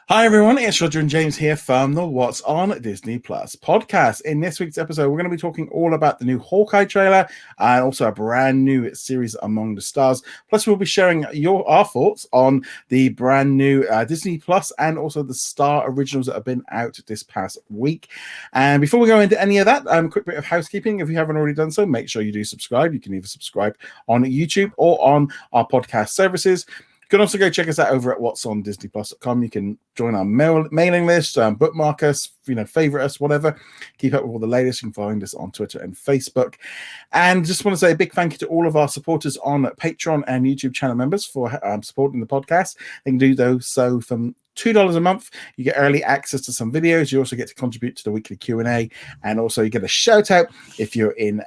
Hi everyone, it's Roger and James here from the What's on Disney Plus podcast. In this week's episode, we're going to be talking all about the new Hawkeye trailer and also a brand new series Among the Stars. Plus, we'll be sharing our thoughts on the brand new Disney Plus and also the Star originals that have been out this past week. And before we go into any of that, a quick bit of housekeeping. If you haven't already done so, make sure you do subscribe. You can either subscribe on YouTube or on our podcast services. You can also go check us out over at whatsondisneyplus.com. You can join our mailing list, bookmark us, favorite us, whatever. Keep up with all the latest. You can find us on Twitter and Facebook. And just want to say a big thank you to all of our supporters on Patreon and YouTube channel members for supporting the podcast. They can do those so from $2 a month. You get early access to some videos. You also get to contribute to the weekly Q&A, and also you get a shout out if you're in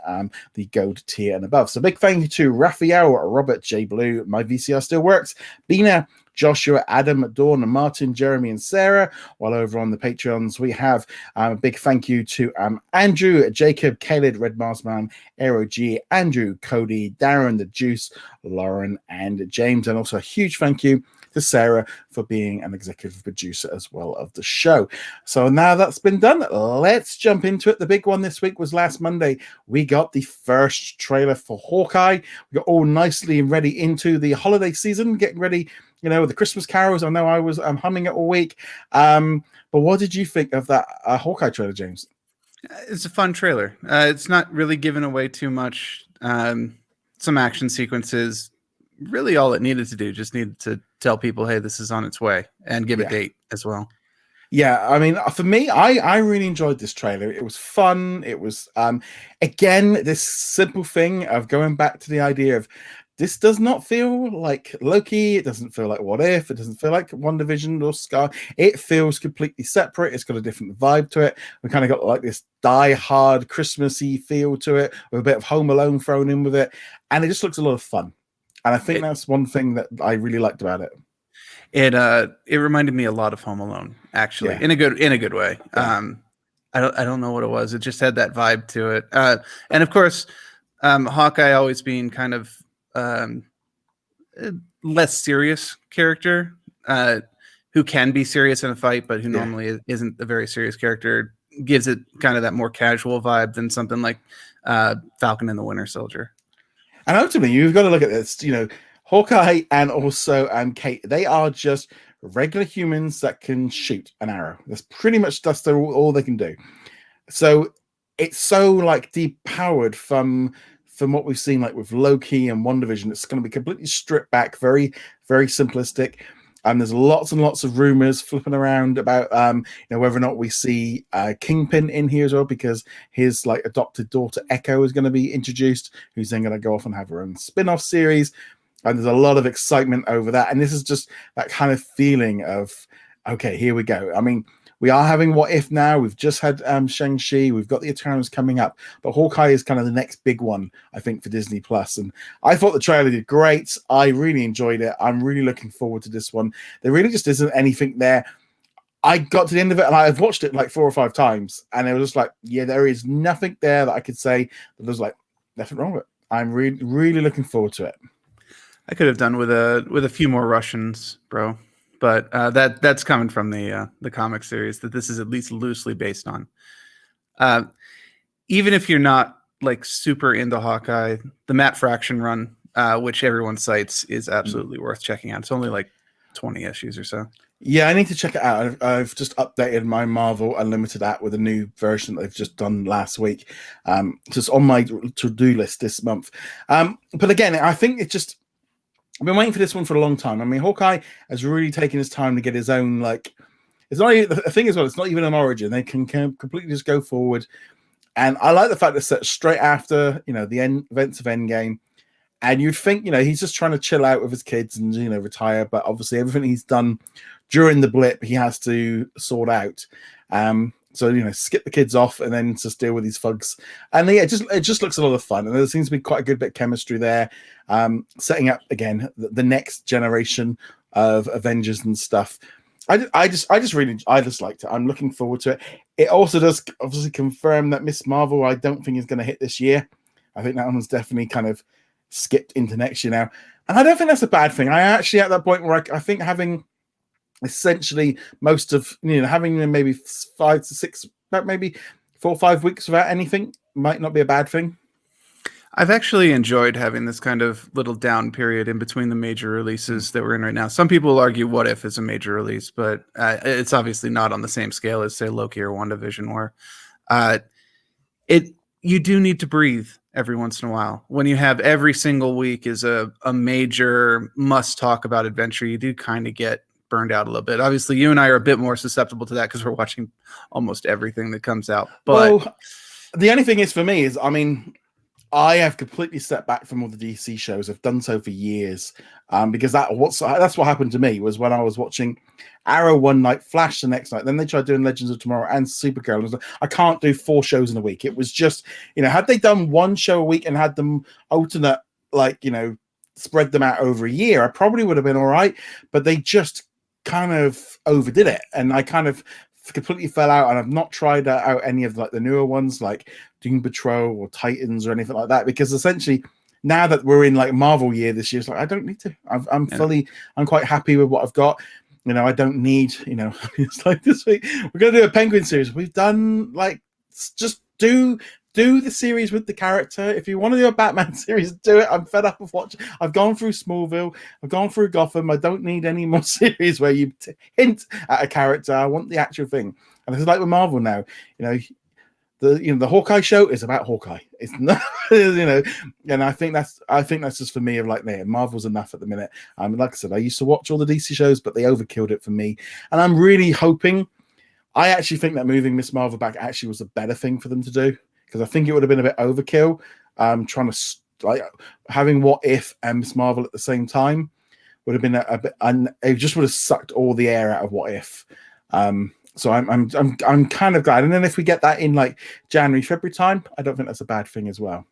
the gold tier and above. So big thank you to Raphael, Robert J. Blue, My VCR Still Works, Bina, Joshua, Adam, Dawn, Martin, Jeremy, and Sarah. While over on the Patreons, we have a big thank you to Andrew, Jacob, Caleb, Red Marsman, Aero G, Andrew, Cody, Darren, The Juice, Lauren, and James. And also a huge thank you to Sarah for being an executive producer as well of the show. So now that's been done, let's jump into it. The big one this week was last Monday. We got the first trailer for Hawkeye. We got all nicely and ready into the holiday season, getting ready, the Christmas carols. I know I was humming it all week. But what did you think of that Hawkeye trailer, James? It's a fun trailer. It's not really giving away too much. Some action sequences. Really all it needed to do, just needed to tell people, hey, this is on its way, and give a date as well. Yeah, I mean, for me, I really enjoyed this trailer. It was fun. It was, again, this simple thing of going back to the idea of this does not feel like Loki. It doesn't feel like What If. It doesn't feel like WandaVision or Scar. It feels completely separate. It's got a different vibe to it. We kind of got like this die-hard Christmassy feel to it with a bit of Home Alone thrown in with it. And it just looks a lot of fun. And I think that's one thing that I really liked about it. It reminded me a lot of Home Alone, actually, in a good way. Yeah. I don't know what it was. It just had that vibe to it. And of course, Hawkeye always being kind of less serious character, who can be serious in a fight, but who normally isn't a very serious character, gives it kind of that more casual vibe than something like Falcon and the Winter Soldier. And ultimately, you've got to look at this, Hawkeye and also Kate, they are just regular humans that can shoot an arrow. That's pretty much all they can do. So it's so like depowered from what we've seen like with Loki and WandaVision. It's going to be completely stripped back, very, very simplistic. And there's lots and lots of rumors flipping around about whether or not we see Kingpin in here as well, because his like adopted daughter Echo is going to be introduced, who's then going to go off and have her own spin-off series. And there's a lot of excitement over that. And this is just that kind of feeling of, okay, here we go. I mean, we are having What If now. We've just had Shang-Chi. We've got the Eternals coming up. But Hawkeye is kind of the next big one, I think, for Disney+. And I thought the trailer did great. I really enjoyed it. I'm really looking forward to this one. There really just isn't anything there. I got to the end of it, and I've watched it like 4 or 5 times. And it was just like, yeah, there is nothing there that I could say that was like, nothing wrong with it. I'm really, really looking forward to it. I could have done with a few more Russians, bro. But that's coming from the comic series that this is at least loosely based on. Even if you're not like super into Hawkeye, the Matt Fraction run, which everyone cites, is absolutely worth checking out. It's only like 20 issues or so. Yeah, I need to check it out. I've just updated my Marvel Unlimited app with a new version that they've just done last week. Just on my to-do list this month. But again, I think it's just, I've been waiting for this one for a long time. I mean, Hawkeye has really taken his time to get his own, like, it's not even, the thing is, well, it's not even an origin. They can completely just go forward. And I like the fact that it's set straight after, the events of Endgame. And you'd think, he's just trying to chill out with his kids and, retire. But obviously everything he's done during the blip, he has to sort out. So, skip the kids off and then just deal with these thugs. And yeah, it just looks a lot of fun. And there seems to be quite a good bit of chemistry there. Setting up, again, the next generation of Avengers and stuff. I just liked it. I'm looking forward to it. It also does obviously confirm that Miss Marvel, I don't think is going to hit this year. I think that one's definitely kind of skipped into next year now. And I don't think that's a bad thing. I actually at that point where I think having essentially most of, having maybe 5 to 6, maybe 4 or 5 weeks without anything might not be a bad thing. I've actually enjoyed having this kind of little down period in between the major releases that we're in right now. Some people will argue What If is a major release, but it's obviously not on the same scale as, say, Loki or WandaVision, where you do need to breathe every once in a while. When you have every single week is a major must talk about adventure, you do kind of get burned out a little bit. Obviously, you and I are a bit more susceptible to that because we're watching almost everything that comes out. But the only thing is for me is, I have completely stepped back from all the DC shows. I've done so for years, because that's what happened to me was when I was watching Arrow one night, Flash the next night. Then they tried doing Legends of Tomorrow and Supergirl. I can't do 4 shows in a week. It was just, had they done 1 show a week and had them alternate, spread them out over a year, I probably would have been all right. But they just kind of overdid it, and I kind of completely fell out, and I've not tried out any of the newer ones like Doom Patrol or Titans or anything like that, because essentially now that we're in Marvel year this year, it's I don't need to. I'm quite happy with what I've got. I don't need, it's like this week we're going to do a Penguin series. We've done just do the series with the character. If you want to do a Batman series, do it. I'm fed up of watching. I've gone through Smallville. I've gone through Gotham. I don't need any more series where you hint at a character. I want the actual thing. And this is like with Marvel now. The Hawkeye show is about Hawkeye. It's not, and I think that's just for me of Marvel's enough at the minute. Like I said, I used to watch all the DC shows, but they overkilled it for me. And I'm really hoping. I actually think that moving Miss Marvel back actually was a better thing for them to do, because I think it would have been a bit overkill. Trying to having What If and Miss Marvel at the same time would have been a bit, and it just would have sucked all the air out of What If. So I'm kind of glad. And then if we get that in January, February time, I don't think that's a bad thing as well.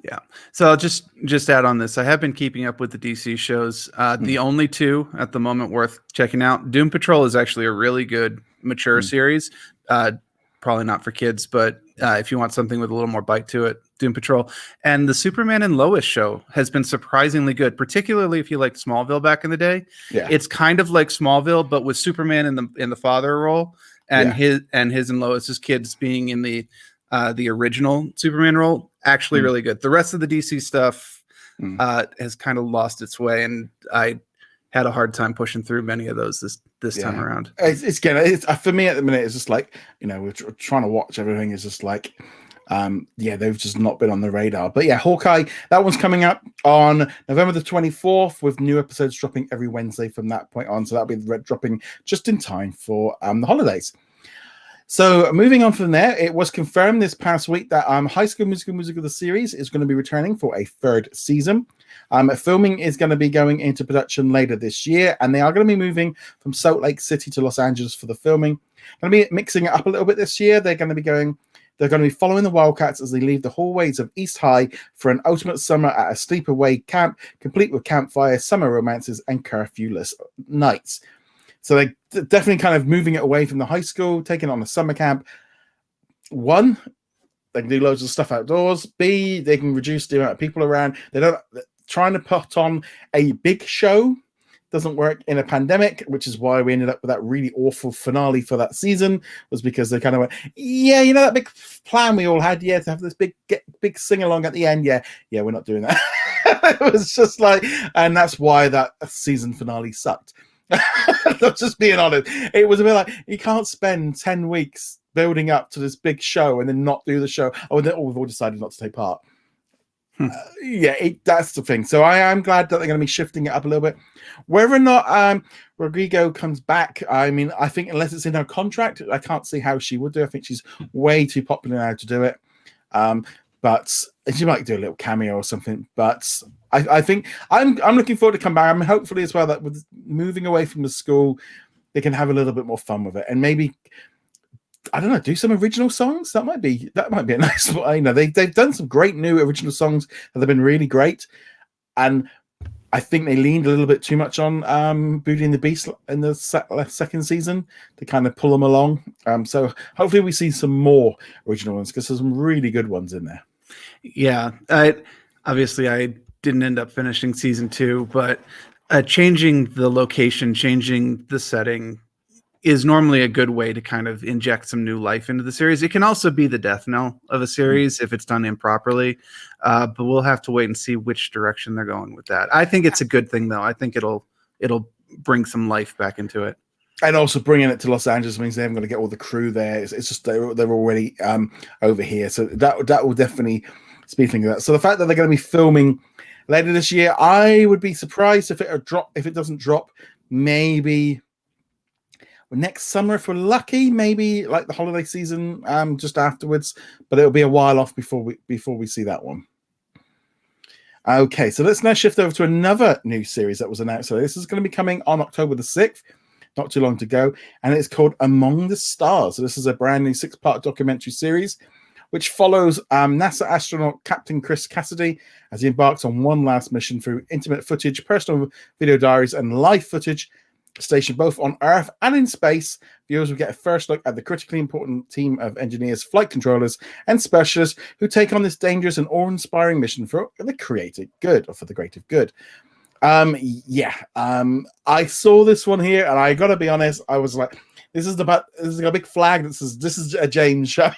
Yeah. So I'll just add on this. I have been keeping up with the DC shows. The only 2 at the moment worth checking out. Doom Patrol is actually a really good mature series. Probably not for kids, but if you want something with a little more bite to it, Doom Patrol. And the Superman and Lois show has been surprisingly good, particularly if you liked Smallville back in the day. Yeah. It's kind of like Smallville, but with Superman in the father role, and his and Lois's kids being in the original Superman role. Actually really good. The rest of the DC stuff has kind of lost its way, and I had a hard time pushing through many of those this time around. It's for me at the minute, it's just we're trying to watch everything. Is just they've just not been on the radar. But yeah, Hawkeye, that one's coming up on November the 24th, with new episodes dropping every Wednesday from that point on. So that'll be dropping just in time for the holidays. So moving on from there, it was confirmed this past week that High School Musical the series is going to be returning for a 3rd season. Filming is going to be going into production later this year, and they are going to be moving from Salt Lake City to Los Angeles for the filming. Going to be mixing it up a little bit this year. They're going to be following the Wildcats as they leave the hallways of East High for an ultimate summer at a sleepaway camp, complete with campfire, summer romances, and curfewless nights. So they're definitely kind of moving it away from the high school, taking on a summer camp. 1, they can do loads of stuff outdoors. B, they can reduce the amount of people around. Trying to put on a big show doesn't work in a pandemic, which is why we ended up with that really awful finale for that season, was because they kind of went, that big plan we all had, to have this big sing-along at the end. Yeah, we're not doing that. It was just and that's why that season finale sucked. Not just being honest, it was a bit you can't spend 10 weeks building up to this big show and then not do the show. We've all decided not to take part. That's the thing. So I am glad that they're going to be shifting it up a little bit. Whether or not Rodrigo comes back, I think unless it's in her contract, I can't see how she would do. I think she's way too popular now to do it. But she might do a little cameo or something. But I think I'm looking forward to come back. Hopefully as well that with moving away from the school, they can have a little bit more fun with it, and maybe, I don't know, do some original songs. That might be a nice one. They've done some great new original songs that have been really great, and I think they leaned a little bit too much on Beauty and the Beast in the second season to kind of pull them along. So hopefully we see some more original ones, because there's some really good ones in there. Yeah, I didn't end up finishing season 2, but changing the location, changing the setting is normally a good way to kind of inject some new life into the series. It can also be the death knell of a series if it's done improperly, but we'll have to wait and see which direction they're going with that. I think it's a good thing, though. I think it'll bring some life back into it. And also bringing it to Los Angeles means they haven't got to get all the crew there. It's just they're already over here, so that will definitely speed things up. So the fact that they're going to be filming later this year, I would be surprised if it doesn't drop. Maybe next summer if we're lucky, maybe like the holiday season, just afterwards. But it'll be a while off before we see that one. Okay, so let's now shift over to another new series that was announced. So this is going to be coming on October the 6th. Not too long to go, and it's called Among the Stars. So this is a brand new 6-part documentary series which follows NASA astronaut Captain Chris Cassidy as he embarks on one last mission through intimate footage, personal video diaries, and live footage stationed both on Earth and in space. Viewers will get a first look at the critically important team of engineers, flight controllers, and specialists who take on this dangerous and awe-inspiring mission for the creative good, or for the greater good. I saw this one here, and I gotta be honest, I was like, this is a big flag that says this is a James show.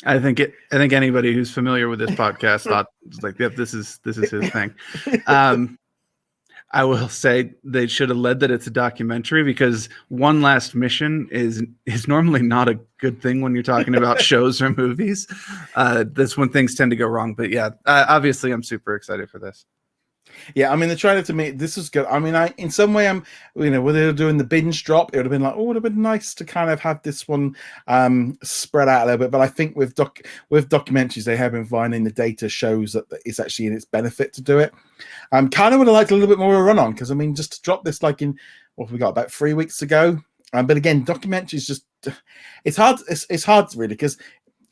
I think anybody who's familiar with this podcast thought, like, yep, this is his thing. I will say they should have led that it's a documentary, because one last mission is normally not a good thing when you're talking about shows or movies. That's when things tend to go wrong. But yeah, obviously I'm super excited for this. Yeah, I mean, the trailer to me, this is good. I mean, in some way, when they were doing the binge drop, it would have been like, oh, it would have been nice to kind of have this one spread out a little bit. But I think with documentaries, they have been finding the data shows that it's actually in its benefit to do it. Kind of would have liked a little bit more of a run on, because I mean, just to drop this like in what have we got, about 3 weeks ago. But again, documentaries just it's hard. It's hard really, because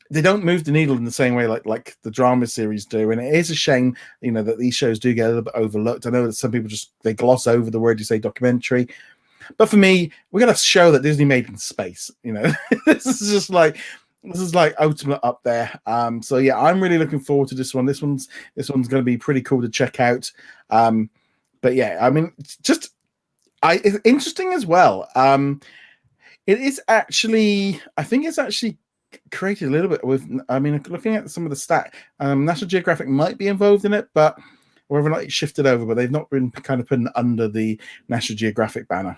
they don't move the needle in the same way like the drama series do, and it is a shame, that these shows do get a little bit overlooked. I know that some people they gloss over the word you say documentary, but for me, we got a show that Disney made in space. This is like ultimate up there. So yeah, I'm really looking forward to this one. This one's going to be pretty cool to check out. But yeah, I mean, it's interesting as well. It is actually, I think it's actually created a little bit with, I mean, looking at some of the stat, National Geographic might be involved in it, but whether or not it's shifted over, but they've not been kind of putting under the National Geographic banner.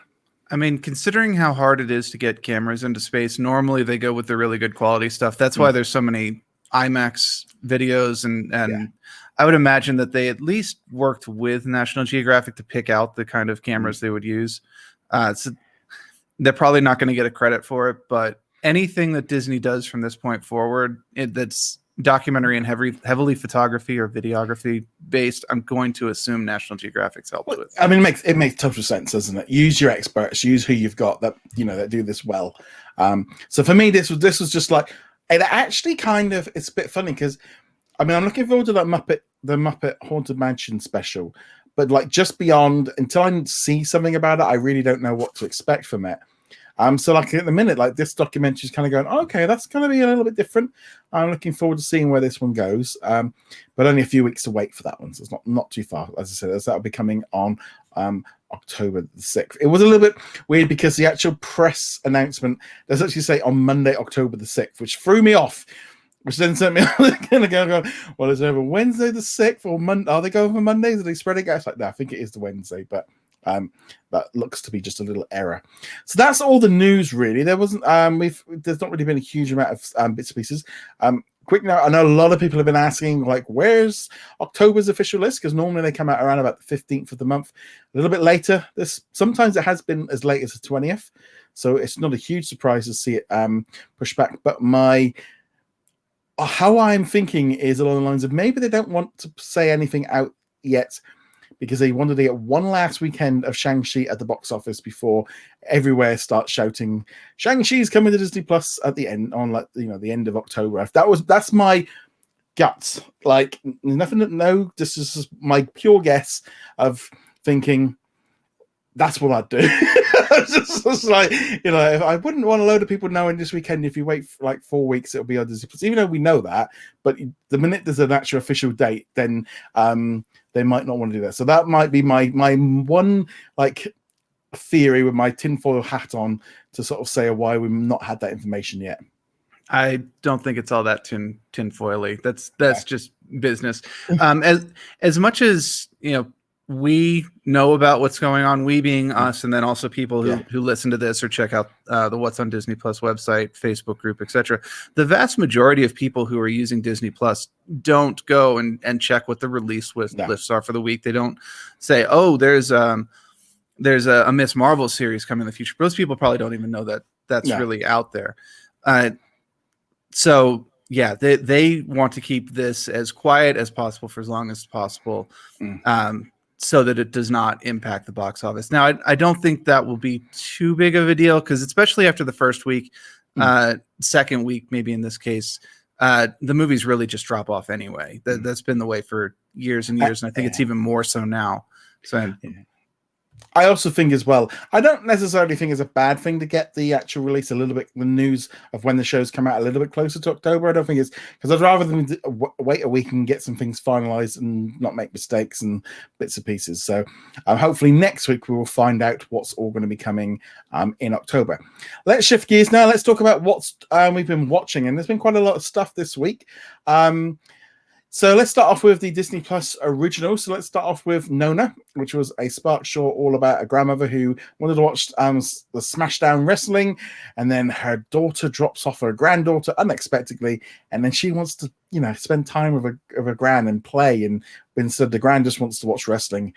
I mean, considering how hard it is to get cameras into space, normally they go with the really good quality stuff. That's why there's so many IMAX videos, and I would imagine that they at least worked with National Geographic to pick out the kind of cameras they would use. So they're probably not going to get a credit for it, but anything that Disney does from this point forward, that's documentary and heavily photography or videography based, I'm going to assume National Geographic's helped with. I mean, it makes total sense, doesn't it? Use your experts, use who you've got that that do this well. So for me, this was just like, it actually kind of, it's a bit funny because I mean, I'm looking forward to the Muppet Haunted Mansion special, but like just beyond, until I see something about it, I really don't know what to expect from it. So like at the minute, like this documentary is kind of going, okay, that's going to be a little bit different. I'm looking forward to seeing where this one goes. But only a few weeks to wait for that one. So it's not too far, as I said, as that'll be coming on October the 6th. It was a little bit weird because the actual press announcement does actually say on Monday, October the 6th, which threw me off. Which then sent me going, well, is it over Wednesday the 6th or Monday? Are they going for Mondays? Are they spreading it out? It's like, no, I think it is the Wednesday, but that looks to be just a little error. So that's all the news, really. There wasn't there's not really been a huge amount of bits and pieces. Quick note, I know a lot of people have been asking, like, where's October's official list? Because normally they come out around about the 15th of the month. A little bit later. Sometimes it has been as late as the 20th. So it's not a huge surprise to see it pushed back. But how I'm thinking is along the lines of maybe they don't want to say anything out yet because they wanted to get one last weekend of Shang-Chi at the box office before everywhere starts shouting Shang-Chi's coming to Disney Plus at the end on the end of October. That's my guts. Like nothing. No, this is my pure guess of thinking that's what I'd do. just like, if I wouldn't want a load of people knowing this weekend, if you wait for like 4 weeks, it'll be on Disney Plus. Even though we know that, but the minute there's an actual official date, then they might not want to do that. So that might be my one like theory with my tinfoil hat on to sort of say why we've not had that information yet. I don't think it's all that tinfoily. That's just business. As much as we know about what's going on, we being us, and then also people who listen to this or check out the What's on Disney Plus website, Facebook group, etc. The vast majority of people who are using Disney Plus don't go and check what the release lists are for the week. They don't say, oh, there's a Miss Marvel series coming in the future. Most people probably don't even know that that's really out there. So yeah, they want to keep this as quiet as possible for as long as possible, so that it does not impact the box office. Now, I don't think that will be too big of a deal, because especially after the first week, second week, maybe in this case, the movies really just drop off anyway. That's been the way for years and years, and I think it's even more so now. So. I also think as well, I don't necessarily think it's a bad thing to get the actual release a little bit, the news of when the shows come out a little bit closer to October. I don't think it's, because I'd rather than wait a week and get some things finalized and not make mistakes and bits and pieces. So hopefully next week we will find out what's all going to be coming in October. Let's shift gears now. Let's talk about what's we've been watching, and there's been quite a lot of stuff this week. So let's start off with the Disney Plus original. So let's start off with Nona, which was a Spark Short all about a grandmother who wanted to watch the Smashdown wrestling, and then her daughter drops off her granddaughter unexpectedly, and then she wants to, spend time with her gran and play, and instead the gran just wants to watch wrestling.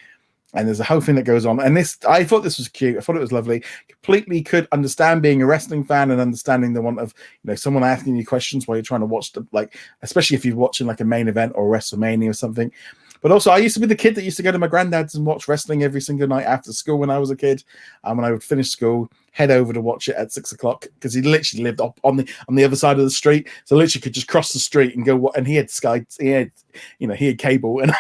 And there's a whole thing that goes on. And I thought this was cute. I thought it was lovely. Completely could understand being a wrestling fan and understanding the want of, someone asking you questions while you're trying to watch especially if you're watching like a main event or WrestleMania or something. But also, I used to be the kid that used to go to my granddad's and watch wrestling every single night after school when I was a kid. And when I would finish school, head over to watch it at 6 o'clock, because he literally lived up on the other side of the street. So literally could just cross the street and go. And he had Sky, he had cable, and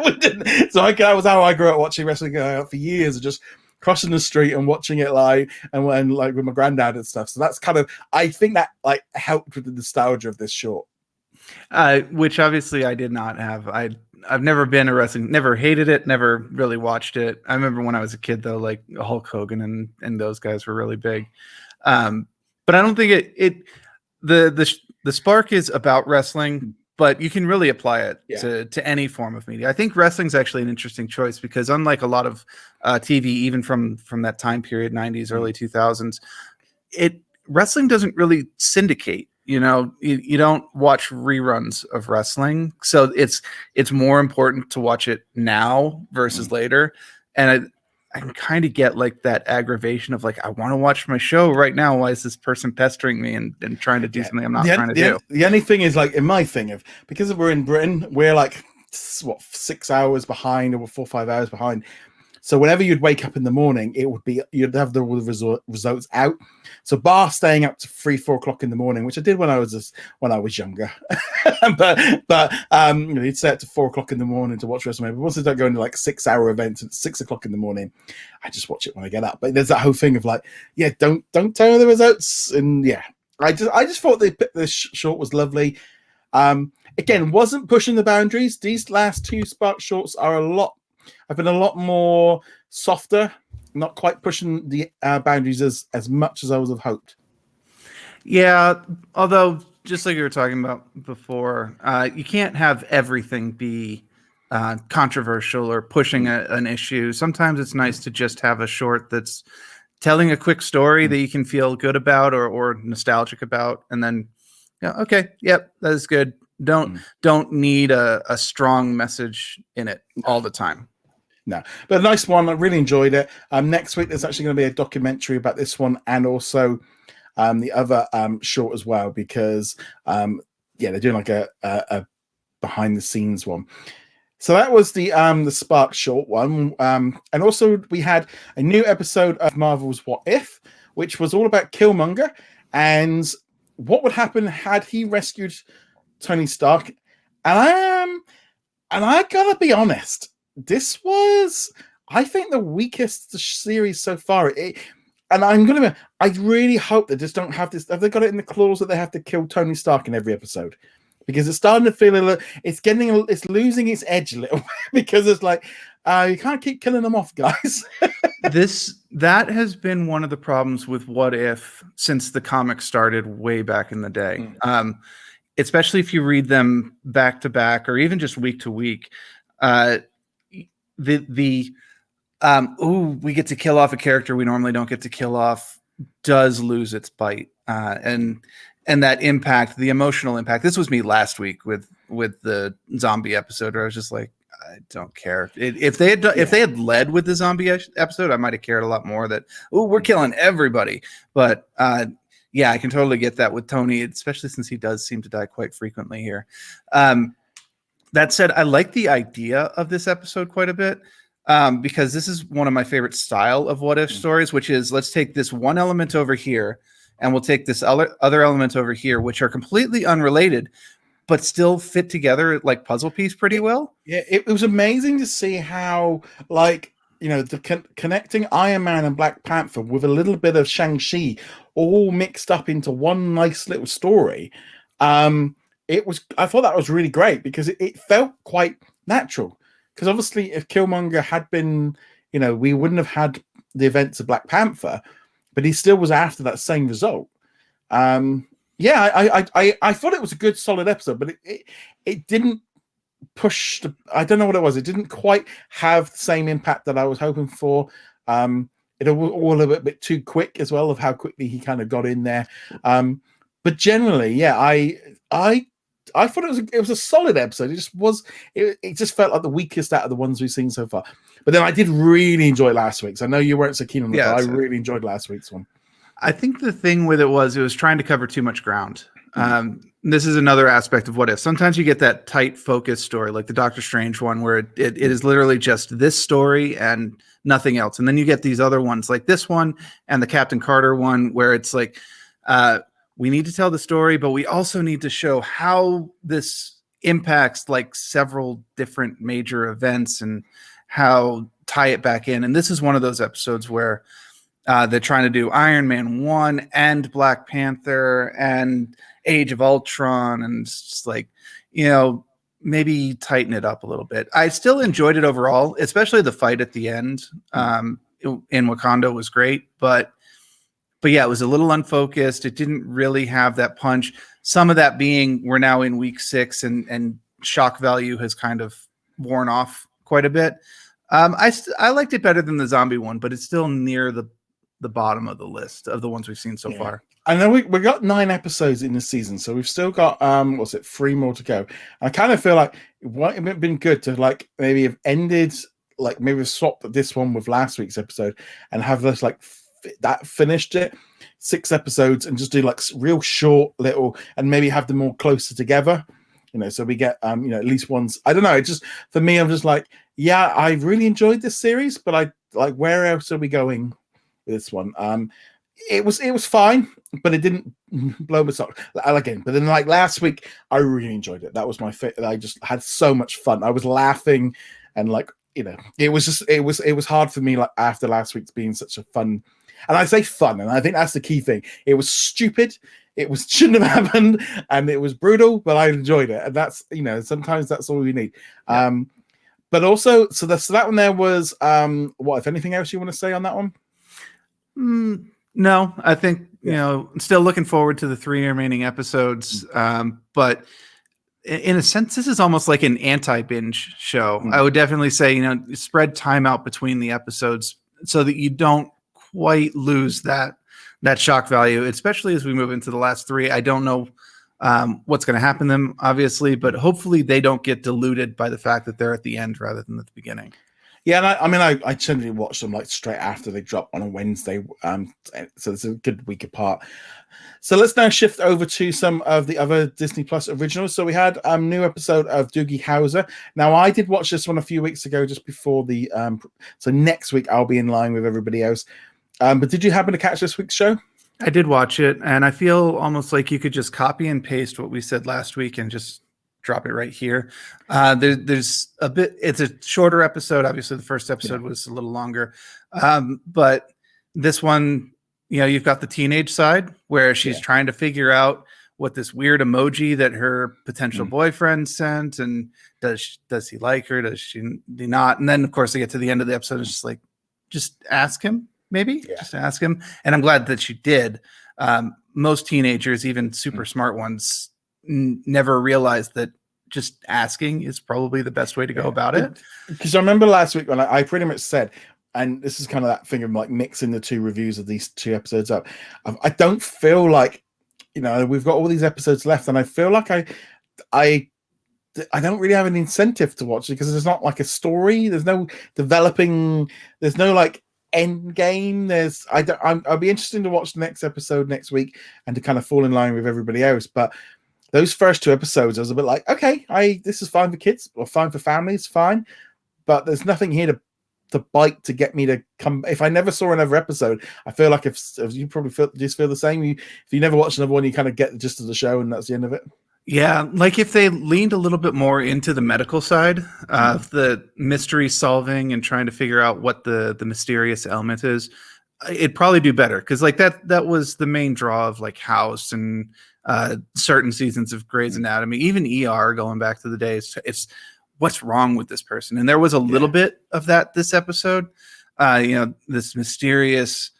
we didn't. So that was how I grew up watching wrestling for years, of just crossing the street and watching it live, and when like with my granddad and stuff. So that's kind of, I think that like helped with the nostalgia of this short. Which obviously I did not have. I've never been a wrestling, never hated it, never really watched it. I remember when I was a kid though, like Hulk Hogan and those guys were really big. But I don't think the Spark is about wrestling, but you can really apply it to any form of media. I think wrestling's actually an interesting choice, because unlike a lot of TV, even from that time period, 90s, early 2000s, wrestling doesn't really syndicate. You don't watch reruns of wrestling, so it's more important to watch it now versus later. And I can kind of get like that aggravation of like, I want to watch my show right now. Why is this person pestering me and trying to do something I'm not trying to do? The only thing is, like in my thing of, because we're in Britain, we're like 6 hours behind, or 4 or 5 hours behind. So whenever you'd wake up in the morning, you'd have the results out. So bar staying up to 3, 4 o'clock in the morning, which I did when I was younger, but you'd stay up to 4 o'clock in the morning to watch WrestleMania. But once I start going to like 6 hour events at 6 o'clock in the morning, I just watch it when I get up. But there's that whole thing of like, don't tell me the results, and I just thought this short was lovely. Again, wasn't pushing the boundaries. These last two Spark shorts I've been a lot more softer, not quite pushing the boundaries as much as I would have hoped. Yeah, although just like you were talking about before, you can't have everything be controversial or pushing an issue. Sometimes it's nice to just have a short that's telling a quick story that you can feel good about or nostalgic about, and then okay, yep, that is good. Don't need a strong message in it all the time. No, but a nice one. I really enjoyed it. Next week there's actually going to be a documentary about this one, and also the other short as well, because they're doing like a behind the scenes one. So that was the Spark short one, and also we had a new episode of Marvel's What If, which was all about Killmonger and what would happen had he rescued Tony Stark. And I gotta be honest, this was, I think, the weakest series so far. And I really hope they just don't have this. Have they got it in the clause that they have to kill Tony Stark in every episode? because it's starting to feel it's losing its edge a little bit, because it's like you can't keep killing them off, guys. That has been one of the problems with What If since the comics started way back in the day. Especially if you read them back to back or even just week to week. We get to kill off a character we normally don't get to kill off does lose its bite. And that impact, the emotional impact. This was me last week with the zombie episode, where I was just like, I don't care. If they had led with the zombie episode, I might have cared a lot more that, we're killing everybody. But yeah, I can totally get that with Tony, especially since he does seem to die quite frequently here. That said, I like the idea of this episode quite a bit, because this is one of my favorite style of what if stories, which is, let's take this one element over here and we'll take this other element over here, which are completely unrelated, but still fit together like puzzle piece pretty well. Yeah, it was amazing to see how, like, the connecting Iron Man and Black Panther with a little bit of Shang-Chi all mixed up into one nice little story. I thought that was really great, because it felt quite natural. Because obviously, if Killmonger had been, we wouldn't have had the events of Black Panther, but he still was after that same result. I thought it was a good, solid episode, but it didn't push. I don't know what it was. It didn't quite have the same impact that I was hoping for. It was all a bit too quick as well, of how quickly he kind of got in there. But generally, yeah, I thought it was a solid episode. It just felt like the weakest out of the ones we've seen so far. But then I did really enjoy last week's. I know you weren't so keen on it, but I really enjoyed last week's one. I think the thing with it was trying to cover too much ground. This is another aspect of What If. Sometimes you get that tight focus story, like the Doctor Strange one, where it is literally just this story and nothing else. And then you get these other ones like this one and the Captain Carter one, where it's like, we need to tell the story, but we also need to show how this impacts like several different major events and how tie it back in. And this is one of those episodes where they're trying to do Iron Man 1 and Black Panther and Age of Ultron, and it's just like, maybe tighten it up a little bit. I still enjoyed it overall, especially the fight at the end in Wakanda was great, but yeah, it was a little unfocused. It didn't really have that punch. Some of that being we're now in week 6 and shock value has kind of worn off quite a bit. I liked it better than the zombie one, but it's still near the bottom of the list of the ones we've seen so far. I know we got 9 episodes in this season, so we've still got 3 more to go. I kind of feel like it would have been good to like maybe have ended, like maybe swap this one with last week's episode and have this like that finished it 6 episodes and just do like real short little, and maybe have them more closer together. So we get at least once. I don't know. It just, for me, I'm just like, yeah, I really enjoyed this series, but I like, where else are we going with this one? It was fine, but it didn't blow my sock again. But then like last week, I really enjoyed it. That was my favorite. I just had so much fun. I was laughing, and like, it was hard for me, like after last week's being such a fun, and I say fun, and I think that's the key thing. It was stupid. Shouldn't have happened, and it was brutal, but I enjoyed it. And that's, sometimes that's all we need. Yeah. But also, so that one there was, what, if anything else you want to say on that one? No, I think, still looking forward to the 3 remaining episodes. But in a sense, this is almost like an anti-binge show. I would definitely say, spread time out between the episodes so that you don't quite lose that shock value, especially as we move into the last 3. I don't know what's going to happen to them, obviously, but hopefully they don't get diluted by the fact that they're at the end rather than at the beginning. Yeah, and I generally watch them like straight after they drop on a Wednesday, so it's a good week apart. So let's now shift over to some of the other Disney Plus originals. So we had a new episode of Doogie Howser. Now, I did watch this one a few weeks ago, just before the so next week I'll be in line with everybody else. But did you happen to catch this week's show? I did watch it, and I feel almost like you could just copy and paste what we said last week and just drop it right here. There's a bit, it's a shorter episode. Obviously, the first episode was a little longer. But this one, you've got the teenage side where she's trying to figure out what this weird emoji that her potential boyfriend sent, and does he like her? Does she not? And then of course they get to the end of the episode. It's just like, just ask him, maybe just ask him. And I'm glad that she did. Most teenagers, even super smart ones, never realize that just asking is probably the best way to go about it. Because I remember last week when I pretty much said, and this is kind of that thing of like mixing the two reviews of these two episodes up. I don't feel like, we've got all these episodes left, and I feel like I don't really have an incentive to watch it because there's not like a story. There's no developing. There's no like end game. I'll be interested to watch the next episode next week and to kind of fall in line with everybody else. But those first two episodes, I was a bit like, okay, this is fine for kids or fine for families, fine. But there's nothing here to bite to get me to come. If I never saw another episode, I feel like if you probably feel the same. If you never watch another one, you kind of get the gist of the show, and that's the end of it. Yeah, like if they leaned a little bit more into the medical side of the mystery solving and trying to figure out what the mysterious element is, it'd probably do better. Because like that was the main draw of like House and certain seasons of Grey's Anatomy, even ER going back to the days. It's what's wrong with this person, and there was a little bit of that this episode. This mysterious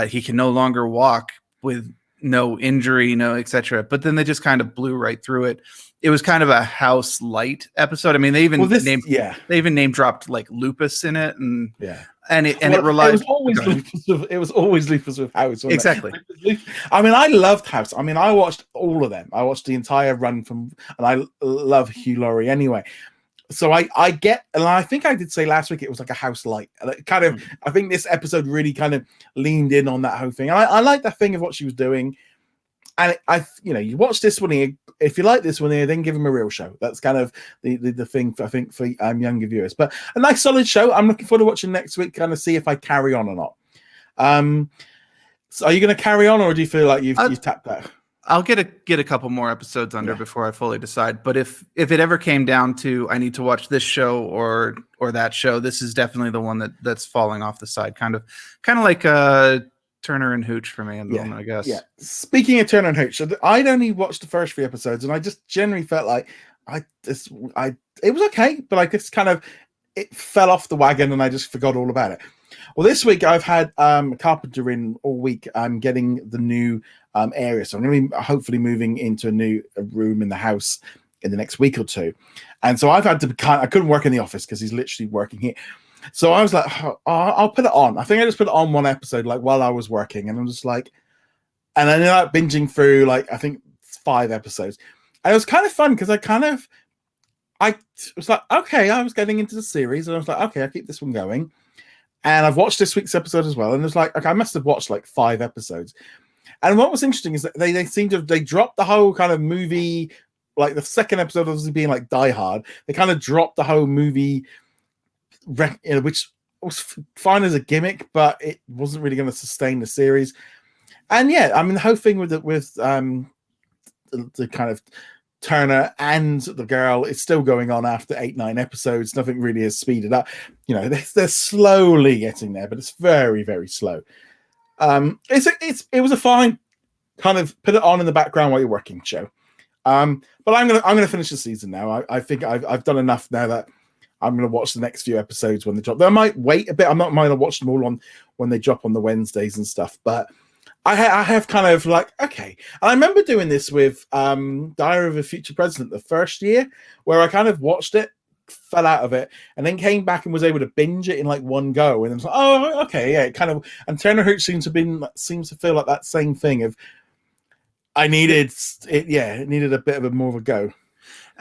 he can no longer walk with no injury, no etc. But then they just kind of blew right through it. It was kind of a House light episode. I mean, they even name dropped like lupus in it, and it relied. It was always lupus with House. Exactly. I mean, I loved House. I mean, I watched all of them. I watched the entire run and I love Hugh Laurie anyway. So I get, and I think I did say last week it was like a House light. Kind of, I think this episode really kind of leaned in on that whole thing. And I like that thing of what she was doing. And you watch this one here. If you like this one here, then give them a real show. That's kind of the thing I think for younger viewers. But a nice solid show. I'm looking forward to watching next week, kind of see if I carry on or not. So are you going to carry on, or do you feel like you've tapped out? I'll get a couple more episodes under before I fully decide. But if it ever came down to I need to watch this show or that show, this is definitely the one that's falling off the side. Kind of like Turner and Hooch for me, I guess. Yeah. Speaking of Turner and Hooch, I'd only watched the first 3 episodes, and I just generally felt like it was okay, but I just kind of it fell off the wagon, and I just forgot all about it. Well, this week I've had a carpenter in all week. I'm getting the new area, so I'm going to be hopefully moving into a new room in the house in the next week or two. And so I've had to I couldn't work in the office because he's literally working here. So I was like, I'll put it on. I think I just put it on one episode like while I was working, and I'm just like, and I ended up binging through like I think 5 episodes, and it was kind of fun because I was like, okay, I was getting into the series, and I was like, okay, I'll keep this one going. And I've watched this week's episode as well. And it was like, okay, I must have watched like 5 episodes. And what was interesting is that they seemed to they dropped the whole kind of movie, like the second episode obviously being like Die Hard. They kind of dropped the whole movie, which was fine as a gimmick, but it wasn't really going to sustain the series. And yeah, I mean, the whole thing with the kind of Turner and the girl is still going on after 8-9 episodes. Nothing really has speeded up. They're slowly getting there, but it's very, very slow. It was a fine kind of put it on in the background while you're working show. But I'm gonna finish the season now. I think I've done enough now that I'm gonna watch the next few episodes when they drop. I might wait a bit. I'm not going to watch them all on when they drop on the Wednesdays and stuff, but I have kind of like, okay. And I remember doing this with Diary of a Future President the first year, where I kind of watched it, fell out of it, and then came back and was able to binge it in like one go. And I was like, oh, okay, yeah, it kind of. And Turner Hooch seems to feel like that same thing of I needed it. Yeah, it needed a bit of a more of a go.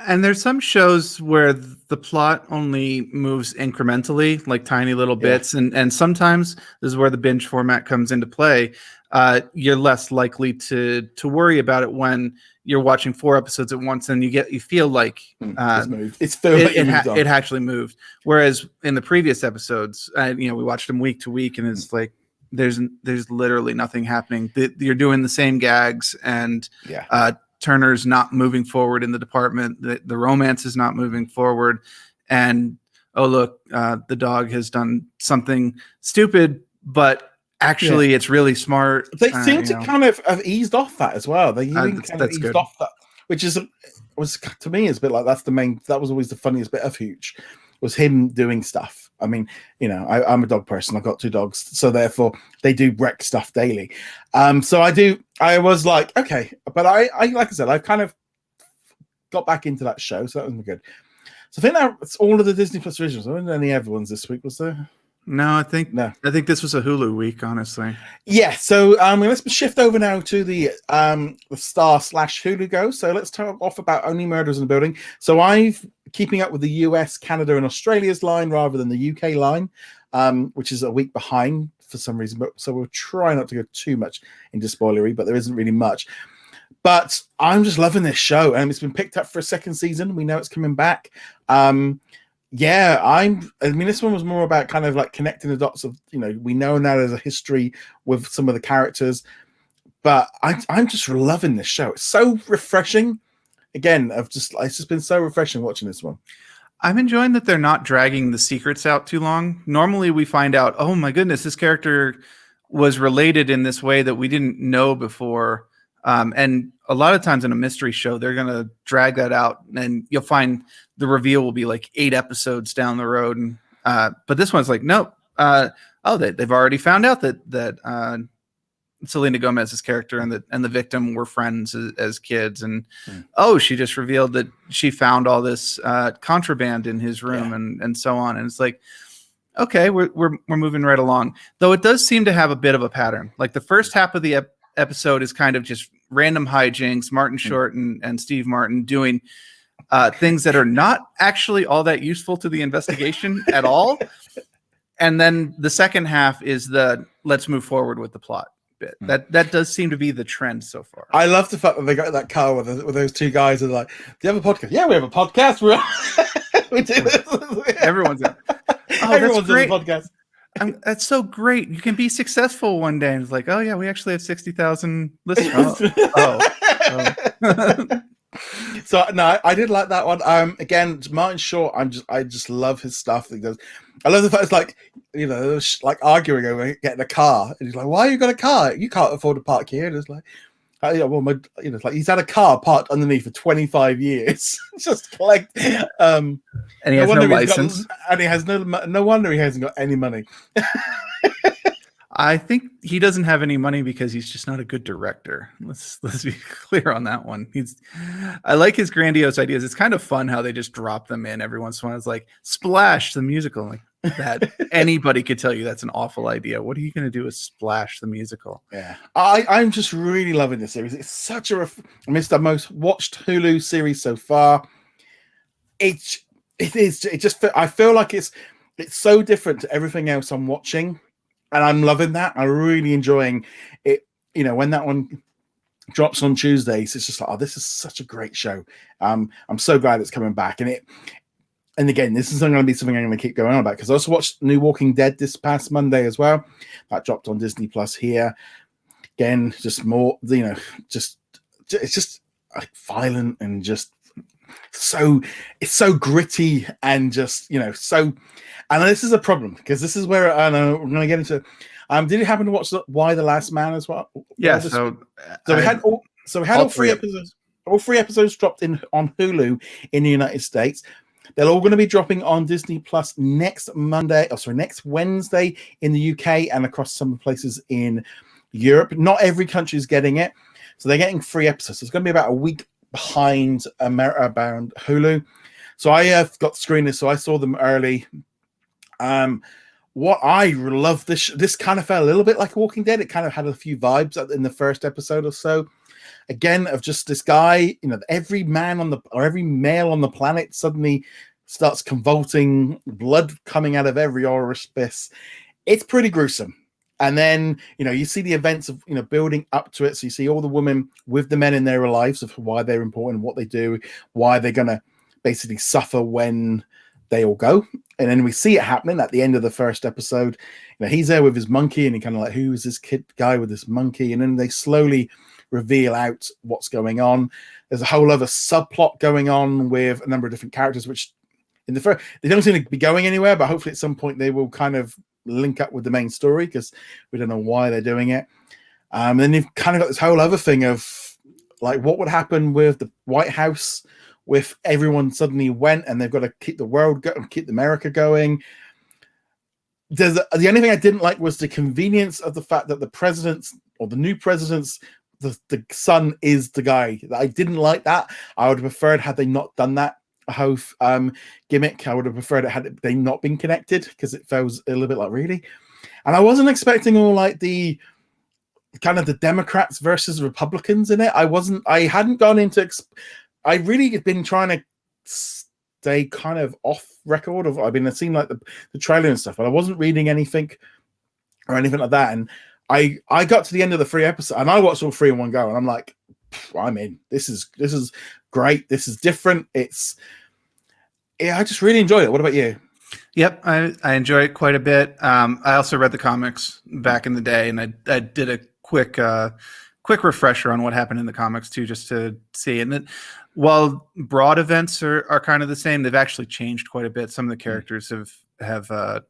And there's some shows where the plot only moves incrementally, like tiny little bits. And sometimes this is where the binge format comes into play. You're less likely to worry about it when you're watching 4 episodes at once, and you feel like it actually moved. Whereas in the previous episodes, we watched them week to week, and it's like there's literally nothing happening. You're doing the same gags, and Turner's not moving forward in the department. The romance is not moving forward, and oh look, the dog has done something stupid, but actually it's really smart. They seem to kind of have eased off that as well. They even kind of eased good. off that, which was to me is a bit like that was always the funniest bit of Hooch, was him doing stuff. I mean, I'm a dog person. I've got 2 dogs, so therefore they do wreck stuff daily. So I was like, okay, but I like I said, I've kind of got back into that show, so that was good. So I think that's all of the Disney Plus originals. There weren't any other ones this week, was there? No, I think this was a Hulu week, honestly. Yeah, so let's shift over now to the Star/Hulu Go. So let's talk off about Only Murders in the Building. So I've keeping up with the US, Canada, and Australia's line rather than the UK line, which is a week behind for some reason. But so we'll try not to go too much into spoilery, but there isn't really much. But I'm just loving this show, and it's been picked up for a second season. We know it's coming back. This one was more about kind of like connecting the dots of, we know now there's a history with some of the characters, but I'm just loving this show. It's so refreshing. Again, it's just been so refreshing watching this one. I'm enjoying that they're not dragging the secrets out too long. Normally we find out, oh my goodness, this character was related in this way that we didn't know before. And a lot of times in a mystery show, they're going to drag that out, and you'll find the reveal will be like 8 episodes down the road. And, but this one's like, nope. They've already found out that Selena Gomez's character and the victim were friends as kids. And, she just revealed that she found all this contraband in his room and so on. And it's like, okay, we're moving right along. Though it does seem to have a bit of a pattern. Like the first half of the episode is kind of just random hijinks, Martin Short and Steve Martin doing things that are not actually all that useful to the investigation at all. And then the second half is the let's move forward with the plot bit. That does seem to be the trend so far. I love the fact that they got in that car with those 2 guys and like, do you have a podcast? Yeah, we have a podcast. We do this. Everyone's in. Everyone's in the podcast. That's so great. You can be successful one day. And it's like, oh yeah, we actually have 60,000 listeners. So no, I did like that one. Again, Martin Short, I just love his stuff that he does. I love the fact it's like, like arguing over getting a car, and he's like, "Why you got a car? You can't afford to park here." And it's like, it's like he's had a car parked underneath for 25 years, just collect. And he has no license, and he has no wonder he hasn't got any money. I think he doesn't have any money because he's just not a good director. Let's be clear on that one. I like his grandiose ideas. It's kind of fun how they just drop them in every once in a while. It's like Splash the musical, like that. Anybody could tell you that's an awful idea. What are you going to do with Splash the musical? Yeah, I'm just really loving this series. It's such it's the most watched Hulu series so far. I feel like it's so different to everything else I'm watching. And I'm loving that. I'm really enjoying it. When that one drops on Tuesdays, it's just like, this is such a great show. I'm so glad it's coming back. And again, this is going to be something I'm going to keep going on about, because I also watched New Walking Dead this past Monday as well. That dropped on Disney Plus here. Again, just more, it's just like violent and just it's so gritty and just so. And this is a problem, because this is where I know we're going to get into. Did you happen to watch Why the Last Man as well? Yeah. So we had all 3 episodes. All 3 episodes dropped on Hulu in the United States. They're all going to be dropping on Disney Plus next Wednesday in the UK and across some places in Europe. Not every country is getting it, so they're getting 3 episodes. So it's going to be about a week behind about Hulu. So I have got screeners, so I saw them early. What I love, this kind of felt a little bit like Walking Dead. It kind of had a few vibes in the first episode or so. Again, of just this guy, every male on the planet suddenly starts convulsing, blood coming out of every orifice. It's pretty gruesome. And then, you see the events of, building up to it. So you see all the women with the men in their lives, of why they're important, what they do, why they're going to basically suffer when they all go. And then we see it happening at the end of the first episode. He's there with his monkey, and he kind of like, who is this guy with this monkey? And then they slowly reveal out what's going on. There's a whole other subplot going on with a number of different characters, which in the first, they don't seem to be going anywhere, but hopefully at some point they will kind of link up with the main story because we don't know why they're doing it. Then you've kind of got this whole other thing of like what would happen with the White House if everyone suddenly went and they've got to keep the world going, keep America going. The only thing I didn't like was the convenience of the fact that the president's or the new president's the son is the guy. I didn't like that. I would have preferred had they not done that whole gimmick. I would have preferred it had they not been connected because it feels a little bit like really. And I wasn't expecting all like the kind of the Democrats versus Republicans in it. I hadn't gone into. I really had been trying to stay kind of off record of. I've been seeing like the trailer and stuff, but I wasn't reading anything or anything like that. And I got to the end of the 3 episodes, and I watched all 3 in one go, and I'm like, I'm in. This is great. This is different. I just really enjoyed it. What about you? Yep, I enjoy it quite a bit. I also read the comics back in the day, and I did a quick refresher on what happened in the comics too, just to see. And that while broad events are kind of the same, they've actually changed quite a bit. Some of the characters have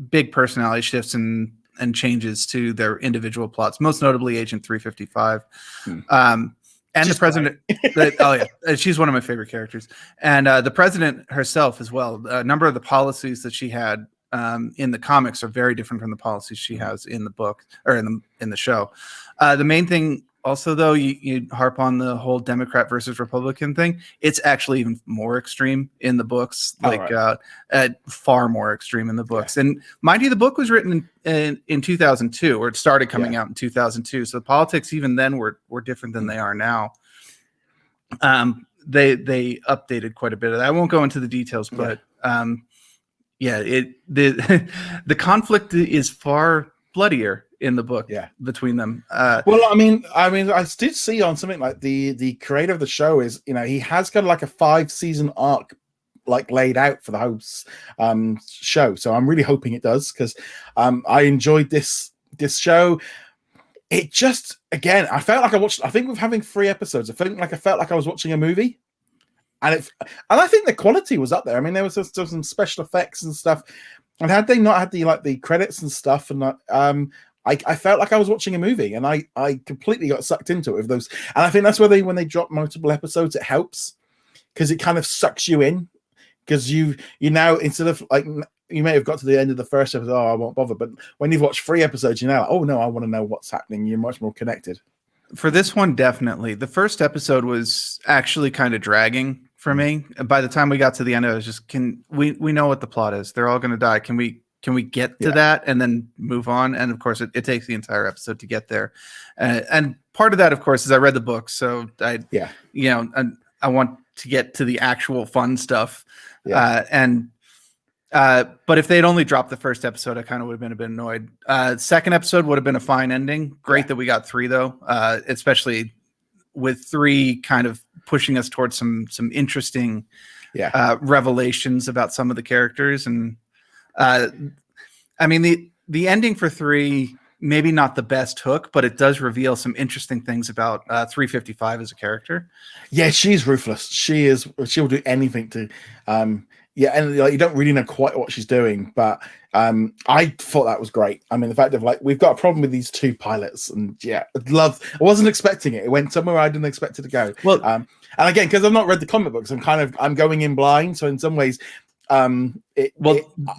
big personality shifts and changes to their individual plots, most notably Agent 355. And she's the president. She's one of my favorite characters. And the president herself as well. A number of the policies that she had in the comics are very different from the policies she has in the book or in the show. The main thing also, though, you harp on the whole Democrat versus Republican thing. It's actually even more extreme in the books, far more extreme in the books. Yeah. And mind you, the book was written in 2002, or it started coming out in 2002. So the politics even then were different than they are now. They updated quite a bit of that. I won't go into the details, but the conflict is far bloodier in the book between them. Well, I mean, I did see on something like the creator of the show is, he has got like a 5-season arc like laid out for the whole show. So I'm really hoping it does because I enjoyed this show. It just, again, I felt like I think with having 3 episodes, I felt like I was watching a movie. And I think the quality was up there. I mean, there was some special effects and stuff. And had they not had the credits and stuff, and I felt like I was watching a movie, and I completely got sucked into it with those. And I think that's where when they drop multiple episodes, it helps because it kind of sucks you in. Because you now, instead of like, you may have got to the end of the first episode, I won't bother. But when you've watched 3 episodes, you're now like, oh no, I want to know what's happening. You're much more connected. For this one, definitely. The first episode was actually kind of dragging for me. By the time we got to the end, I was just, we know what the plot is. They're all going to die. Can we get to that and then move on? And of course, it takes the entire episode to get there. And part of that, of course, is I read the book, so I want to get to the actual fun stuff. But if they'd only dropped the first episode, I kind of would have been a bit annoyed. Second episode would have been a fine ending. Great that we got 3 though, especially with 3 kind of pushing us towards some interesting revelations about some of the characters. And I mean, the ending for 3, maybe not the best hook, but it does reveal some interesting things about 355 as a character. Yeah, she's ruthless. She'll do anything to and you don't really know quite what she's doing, but I thought that was great. I mean, the fact of we've got a problem with these 2 pilots, and I wasn't expecting it. It went somewhere I didn't expect it to go. Well, and again, because I've not read the comic books, I'm going in blind. So in some ways, I've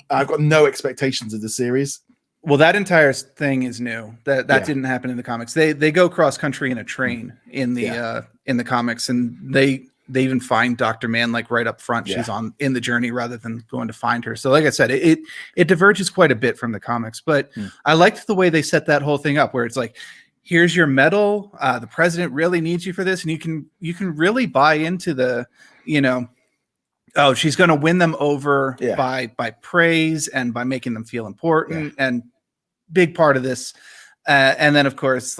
got no expectations of the series. Well, that entire thing is new. That didn't happen in the comics. They go cross country in a train in the comics, and they even find Dr. Mann right up front. She's in the journey rather than going to find her. So like I said, it diverges quite a bit from the comics, but I liked the way they set that whole thing up where it's like, here's your medal. The president really needs you for this. And you can really buy into the, oh, she's going to win them over by praise and by making them feel important and big part of this. And then of course,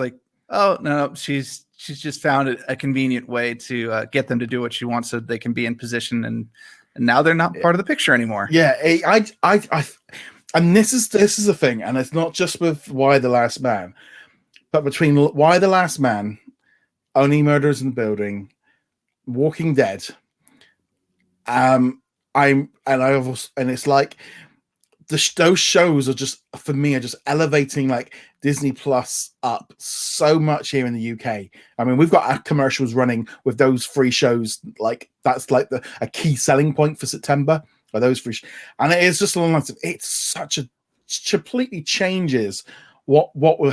oh no, she's just found a convenient way to get them to do what she wants so they can be in position. And now they're not part of the picture anymore. Yeah. And this is the thing. And it's not just with Why the Last Man, but between Why the Last Man, Only Murders in the Building, Walking Dead, it's like those shows are just, for me, are just elevating like Disney Plus up so much here in the UK. I mean, we've got our commercials running with those free shows. Like that's like a key selling point for September, are those free and it is just along lines of, it's such a completely changes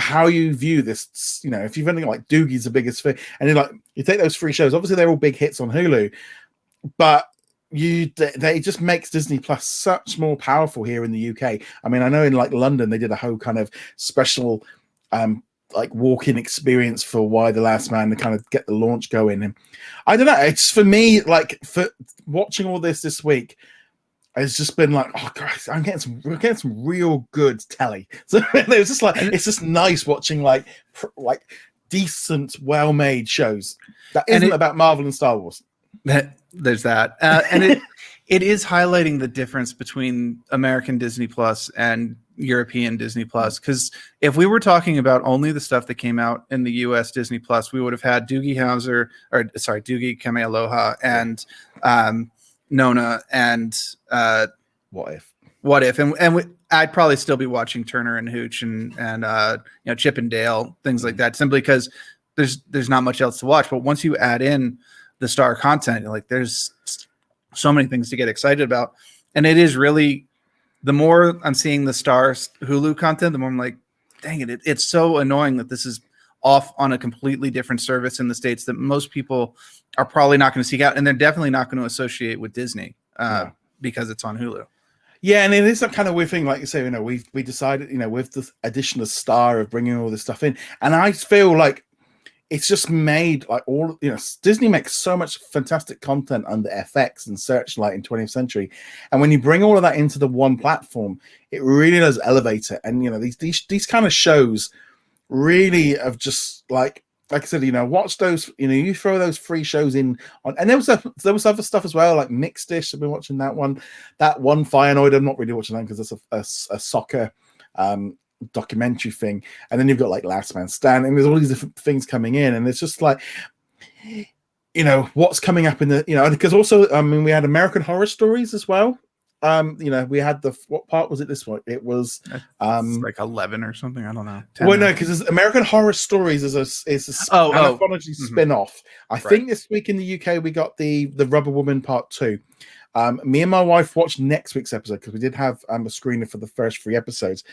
how you view this. You know, if you've only got like Doogie's the biggest thing, and you take those free shows, obviously they're all big hits on Hulu, but they just makes Disney Plus such more powerful here in the UK. I mean, I know in like London they did a whole kind of special like walk-in experience for Y the Last Man to kind of get the launch going. And I don't know, it's for me, like, for watching all this week, it's just been like, oh guys, we're getting some real good telly. So it's just like, it's just nice watching like decent, well-made shows that isn't about Marvel and Star Wars. There's that, and it is highlighting the difference between American Disney Plus and European Disney Plus. Because if we were talking about only the stuff that came out in the US Disney Plus, we would have had Doogie Kamealoha and Nona and What If, and I'd probably still be watching Turner and Hooch and Chip and Dale, things like that, simply because there's not much else to watch. But once you add in the Star content, like, there's so many things to get excited about. And it is really, the more I'm seeing the Star Hulu content, the more I'm like, dang it, it's so annoying that this is off on a completely different service in the States that most people are probably not going to seek out, and they're definitely not going to associate with Disney because it's on Hulu. Yeah, and it is that kind of weird thing, like you say, you know, we decided, you know, with the addition of Star, of bringing all this stuff in, and I feel like it's just made like all, you know, Disney makes so much fantastic content under FX and Searchlight in 20th Century, and when you bring all of that into the one platform, it really does elevate it. And you know, these kind of shows really have just like I said, you know, watch those. You know, you throw those free shows in on, and there was other stuff as well, like Mixed Dish. I've been watching that one. That one Fianoid, I'm not really watching that because it's a soccer documentary thing. And then you've got like Last Man Standing, and there's all these different things coming in, and it's just like, you know, what's coming up in the, you know, because also, I mean, we had American Horror Stories as well. You know, we had what part was it this one? It was like 11 or something. I don't know. Well, no, because American Horror Stories is a anthology spin-off. I think this week in the UK we got the Rubber Woman Part 2. Me and my wife watched next week's episode because we did have a screener for the first 3 episodes,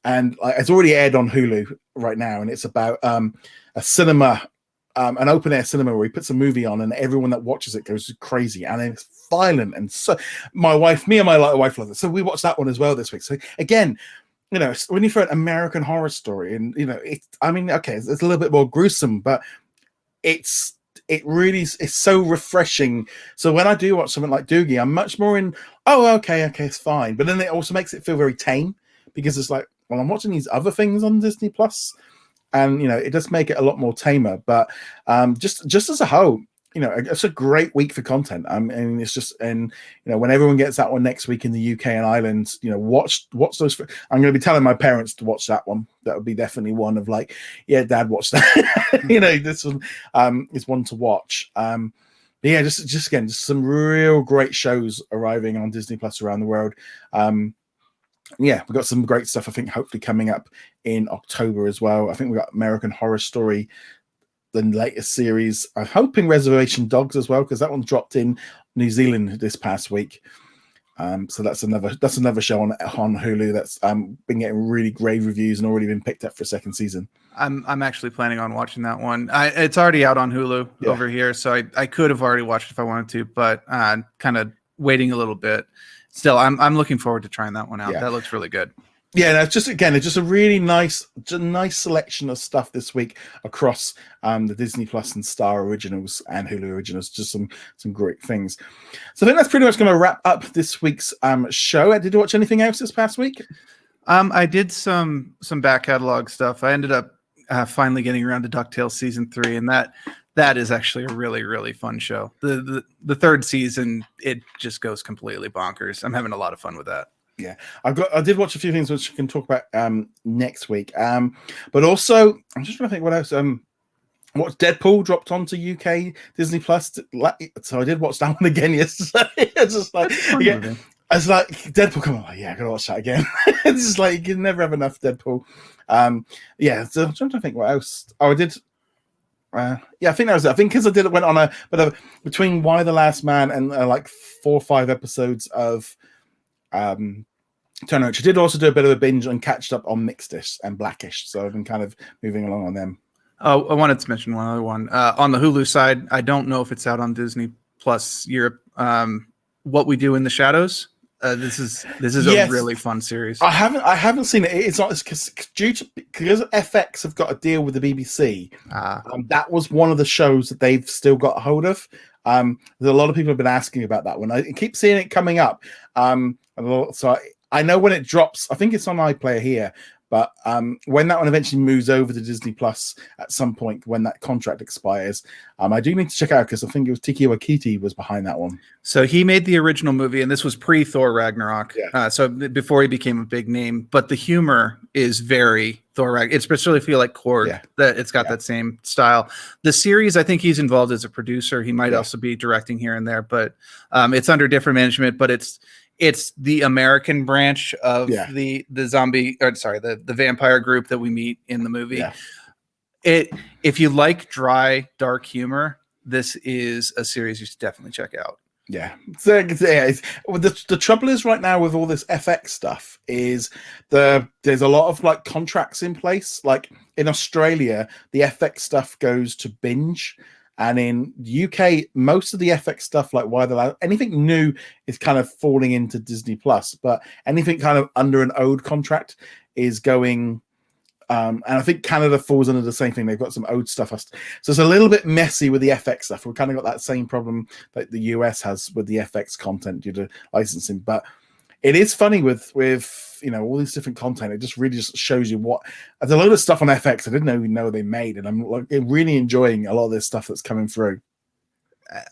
and it's already aired on Hulu right now, and it's about a cinema. An open air cinema where he puts a movie on and everyone that watches it goes crazy, and it's violent. And so me and my wife love it. So we watched that one as well this week. So again, you know, when you throw an American Horror Story, and you know, I mean, okay, it's a little bit more gruesome, but it really is so refreshing. So when I do watch something like Doogie, I'm much more in, oh, okay, it's fine. But then it also makes it feel very tame, because it's like, well, I'm watching these other things on Disney Plus. And you know, it does make it a lot more tamer, but just as a whole, you know, it's a great week for content. And it's just, and you know, when everyone gets that one next week in the UK and Ireland, you know, watch those. I'm going to be telling my parents to watch that one. That would be definitely one of like, yeah, Dad, watch that. You know, this one is one to watch. Yeah, just again, just some real great shows arriving on Disney Plus around the world. Yeah, we've got some great stuff, I think, hopefully coming up in October as well. I think we got American Horror Story, the latest series. I'm hoping Reservation Dogs as well, because that one dropped in New Zealand this past week. So that's another show on Hulu that's been getting really great reviews and already been picked up for a second season. I'm actually planning on watching that one. It's already out on Hulu over here, so I could have already watched it if I wanted to, but kind of waiting a little bit. Still, I'm looking forward to trying that one out. That looks really good. Yeah, no, it's just a really nice selection of stuff this week across the Disney Plus and Star originals and Hulu originals. Just some great things. So I think that's pretty much going to wrap up this week's show. Did you watch anything else this past week? I did some back catalog stuff. I ended up finally getting around to DuckTales season 3, and that is actually a really, really fun show. The third season, it just goes completely bonkers. I'm having a lot of fun with that. Yeah, I did watch a few things which we can talk about next week. But also, I'm just trying to think what else. What Deadpool dropped onto UK Disney Plus, so I did watch that one again yesterday. It's just like, It's like Deadpool coming. Like, yeah, I gotta watch that again. It's just like you can never have enough Deadpool. Yeah, so I'm trying to think what else. Oh, I did. Yeah, I think that was it. I think because I went on a bit of between Why the Last Man and like 4 or 5 episodes of Turner. I did also do a bit of a binge and catched up on Mixedish and Blackish. So I've been kind of moving along on them. Oh, I wanted to mention one other one. On the Hulu side, I don't know if it's out on Disney Plus Europe. What We Do in the Shadows. This is a really fun series. I haven't seen it. It's not because FX have got a deal with the BBC. That was one of the shows that they've still got a hold of. There's a lot of people have been asking about that one. I keep seeing it coming up. So I know when it drops. I think it's on iPlayer here. But when that one eventually moves over to Disney Plus at some point, when that contract expires, I do need to check out because I think it was Taika Waititi was behind that one. So he made the original movie, and this was pre-Thor Ragnarok. Yeah. So before he became a big name, but the humor is very Thor Ragnarok. It especially feel like Korg, that it's got that same style. The series, I think he's involved as a producer. He might also be directing here and there, but it's under different management. But it's the American branch of the vampire group that we meet in the movie. Yeah. If you like dry, dark humor, this is a series you should definitely check out. Yeah. The trouble is right now with all this FX stuff is there's a lot of like contracts in place. Like in Australia, the FX stuff goes to binge. And in the UK, most of the FX stuff, like anything new is kind of falling into Disney Plus, but anything kind of under an owed contract is going. And I think Canada falls under the same thing. They've got some owed stuff. So it's a little bit messy with the FX stuff. We've kind of got that same problem that the US has with the FX content due to licensing. But it is funny with all these different content. It just really just shows you there's a load of stuff on FX I didn't even know they made, and I'm like really enjoying a lot of this stuff that's coming through.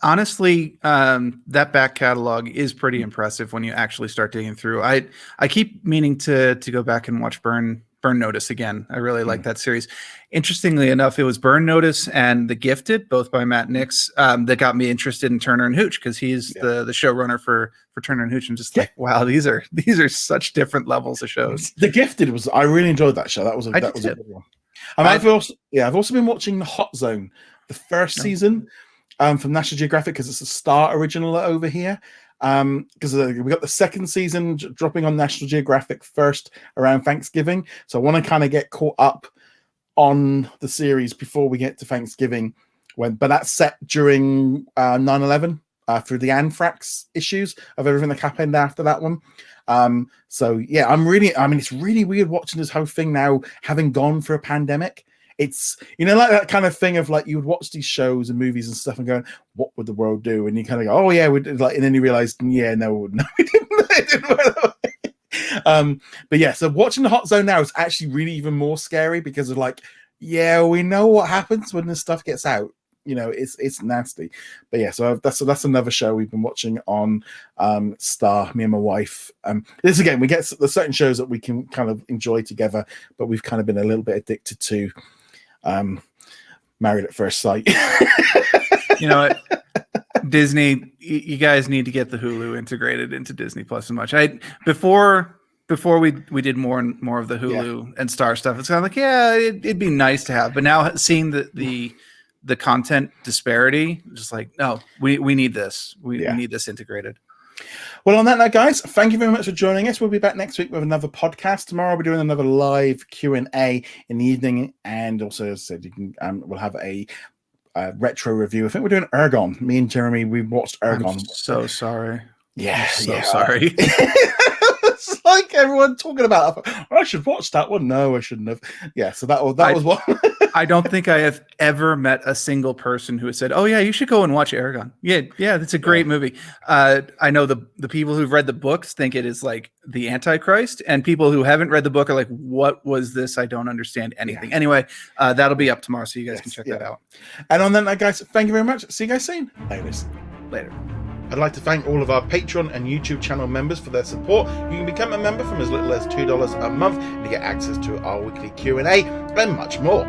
Honestly, that back catalog is pretty impressive when you actually start digging through. I keep meaning to go back and watch Burn Notice again. I really like that series. Interestingly enough, it was Burn Notice and The Gifted, both by Matt Nix, that got me interested in Turner and Hooch because he's the showrunner for Turner and Hooch. I'm just like, wow, these are such different levels of shows. The Gifted I really enjoyed that show. That was a good one. I've also been watching The Hot Zone, the first season from National Geographic because it's a Star original over here. Because we got the second season dropping on National Geographic first around Thanksgiving, so I want to kind of get caught up on the series before we get to Thanksgiving. But that's set during 9/11 through the anthrax issues of everything that happened after that one. So yeah, it's really weird watching this whole thing now, having gone through a pandemic. It's, like that kind of thing of like you would watch these shows and movies and stuff and going, what would the world do? And you kind of go, oh yeah, and then you realize, yeah, no, it didn't. But yeah, so watching The Hot Zone now is actually really even more scary because of like, yeah, we know what happens when this stuff gets out. It's nasty. But yeah, so that's another show we've been watching on Star, me and my wife. This again, there's certain shows that we can kind of enjoy together, but we've kind of been a little bit addicted to Married at First Sight. You know what? Disney, you guys need to get the Hulu integrated into Disney Plus and much. Before we did more and more of the Hulu and Star stuff, it's kind of like, yeah, it'd be nice to have. But now seeing the content disparity, just like, no, we need this. We need this integrated. Well, on that note, guys, thank you very much for joining us. We'll be back next week with another podcast. Tomorrow we're doing another live Q&A in the evening, and also, as I said, you can we'll have a retro review. I think we're doing Ergon. Me and Jeremy, we watched Ergon. I'm so sorry. Yeah, sorry. It's like everyone talking about it. I should watch that one. No, I shouldn't have. Yeah, so that was one. I don't think I have ever met a single person who has said, "Oh yeah, you should go and watch Aragon." Yeah, that's a great movie. I know the people who've read the books think it is like the Antichrist, and people who haven't read the book are like, "What was this? I don't understand anything." Yeah. Anyway, that'll be up tomorrow, so you guys can check that out. And on that note, guys, thank you very much. See you guys soon. Later. I'd like to thank all of our Patreon and YouTube channel members for their support. You can become a member from as little as $2 a month to get access to our weekly Q&A and much more.